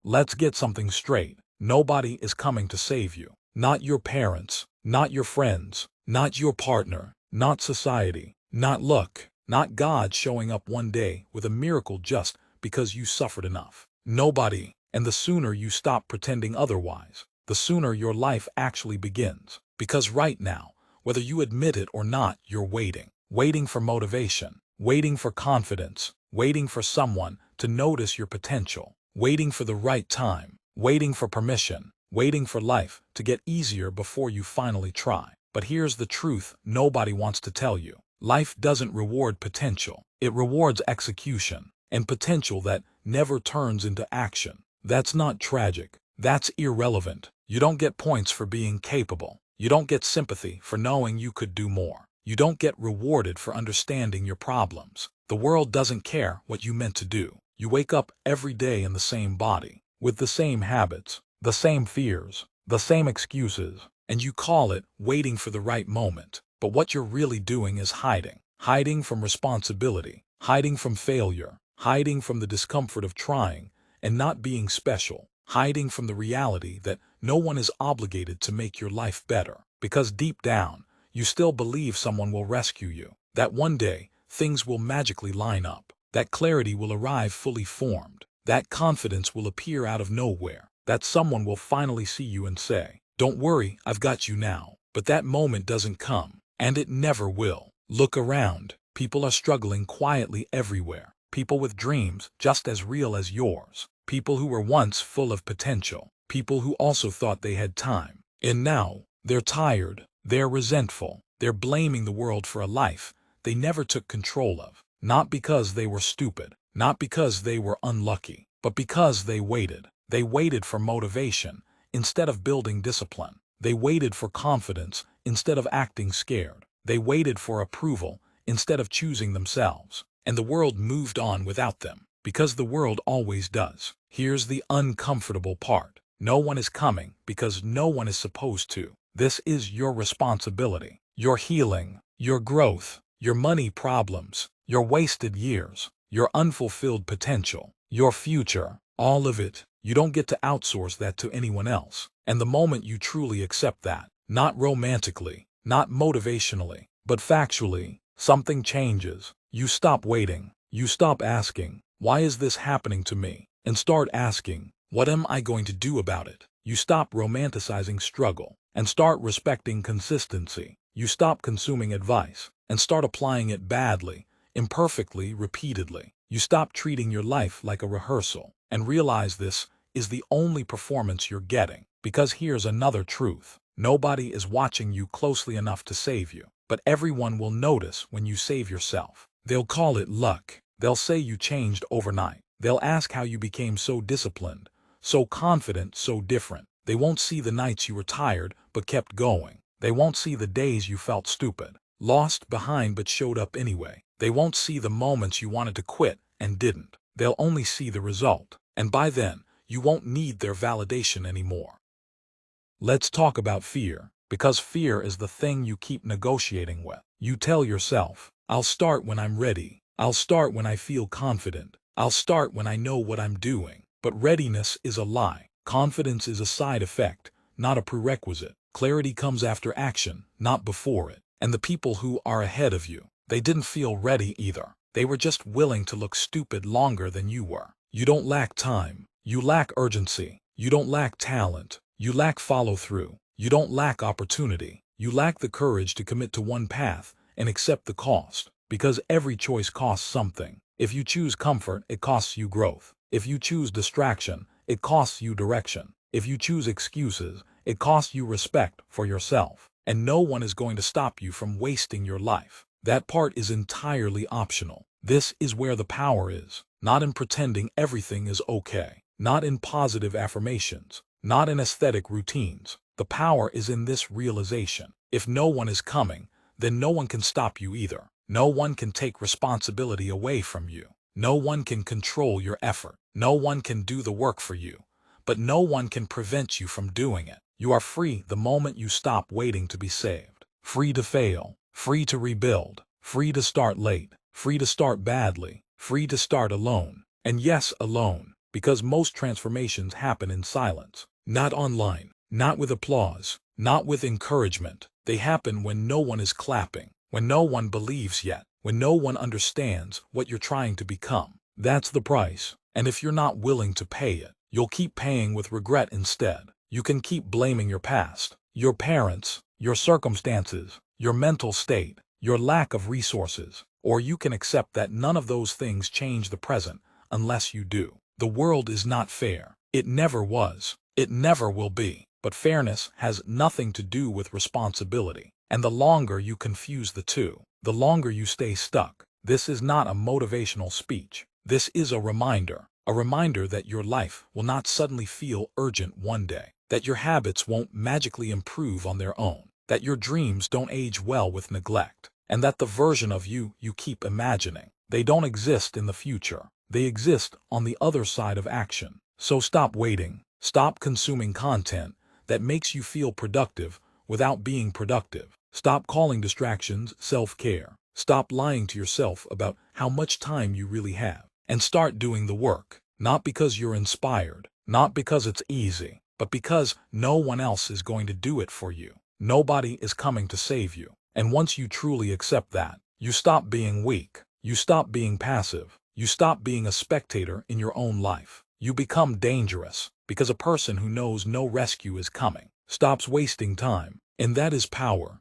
Let's get something straight. Nobody is coming to save you. Not your parents, not your friends, not your partner, not society, not luck, not God showing up one day with a miracle just because you suffered enough. Nobody. And the sooner you stop pretending otherwise, the sooner your life actually begins. Because right now, whether you admit it or not, you're waiting. Waiting for motivation, waiting for confidence, waiting for someone to notice your potential, waiting for the right time, waiting for permission, waiting for life to get easier before you finally try. But here's the truth nobody wants to tell you. Life doesn't reward potential. It rewards execution, and potential that never turns into action. That's not tragic. That's irrelevant. You don't get points for being capable. You don't get sympathy for knowing you could do more. You don't get rewarded for understanding your problems. The world doesn't care what you meant to do. You wake up every day in the same body, with the same habits, the same fears, the same excuses, and you call it waiting for the right moment. But what you're really doing is hiding. Hiding from responsibility, hiding from failure, hiding from the discomfort of trying and not being special, hiding from the reality that no one is obligated to make your life better. Because deep down, you still believe someone will rescue you, that one day things will magically line up, that clarity will arrive fully formed, that confidence will appear out of nowhere, that someone will finally see you and say, "Don't worry, I've got you now." But that moment doesn't come, and it never will. Look around. People are struggling quietly everywhere. People with dreams just as real as yours. People who were once full of potential. People who also thought they had time. And now, they're tired. They're resentful. They're blaming the world for a life they never took control of. Not because they were stupid. Not because they were unlucky. But because they waited. They waited for motivation instead of building discipline. They waited for confidence instead of acting scared. They waited for approval instead of choosing themselves. And the world moved on without them, because the world always does. Here's the uncomfortable part. No one is coming because no one is supposed to. This is your responsibility. Your healing, your growth, your money problems, your wasted years, your unfulfilled potential, your future, all of it. You don't get to outsource that to anyone else. And the moment you truly accept that, not romantically, not motivationally, but factually, something changes. You stop waiting. You stop asking, "Why is this happening to me?" and start asking, "What am I going to do about it?" You stop romanticizing struggle and start respecting consistency. You stop consuming advice and start applying it badly, imperfectly, repeatedly. You stop treating your life like a rehearsal and realize this is the only performance you're getting. Because here's another truth. Nobody is watching you closely enough to save you, but everyone will notice when you save yourself. They'll call it luck. They'll say you changed overnight. They'll ask how you became so disciplined, so confident, so different. They won't see the nights you were tired but kept going. They won't see the days you felt stupid, lost behind but showed up anyway. They won't see the moments you wanted to quit and didn't. They'll only see the result. And by then, you won't need their validation anymore. Let's talk about fear, because fear is the thing you keep negotiating with. You tell yourself, "I'll start when I'm ready. I'll start when I feel confident. I'll start when I know what I'm doing." But readiness is a lie. Confidence is a side effect, not a prerequisite. Clarity comes after action, not before it. And the people who are ahead of you, they didn't feel ready either. They were just willing to look stupid longer than you were. You don't lack time. You lack urgency. You don't lack talent. You lack follow-through. You don't lack opportunity. You lack the courage to commit to one path and accept the cost. Because every choice costs something. If you choose comfort, it costs you growth. If you choose distraction, it costs you direction. If you choose excuses, it costs you respect for yourself. And no one is going to stop you from wasting your life. That part is entirely optional. This is where the power is. Not in pretending everything is okay. Not in positive affirmations. Not in aesthetic routines. The power is in this realization. If no one is coming, then no one can stop you either. No one can take responsibility away from you. No one can control your effort. No one can do the work for you. But no one can prevent you from doing it. You are free the moment you stop waiting to be saved. Free to fail. Free to rebuild. Free to start late. Free to start badly. Free to start alone. And yes, alone. Because most transformations happen in silence. Not online, not with applause, not with encouragement. They happen when no one is clapping, when no one believes yet, when no one understands what you're trying to become. That's the price. And if you're not willing to pay it, you'll keep paying with regret instead. You can keep blaming your past, your parents, your circumstances, your mental state, your lack of resources, or you can accept that none of those things change the present unless you do. The world is not fair. It never was. It never will be. But fairness has nothing to do with responsibility. And the longer you confuse the two, the longer you stay stuck. This is not a motivational speech. This is a reminder that your life will not suddenly feel urgent one day, that your habits won't magically improve on their own, that your dreams don't age well with neglect, and that the version of you keep imagining, they don't exist in the future. They exist on the other side of action. So stop waiting. Stop consuming content that makes you feel productive without being productive. Stop calling distractions self-care. Stop lying to yourself about how much time you really have. And start doing the work. Not because you're inspired, not because it's easy, but because no one else is going to do it for you. Nobody is coming to save you. And once you truly accept that, you stop being weak. You stop being passive. You stop being a spectator in your own life. You become dangerous, because a person who knows no rescue is coming stops wasting time. And that is power.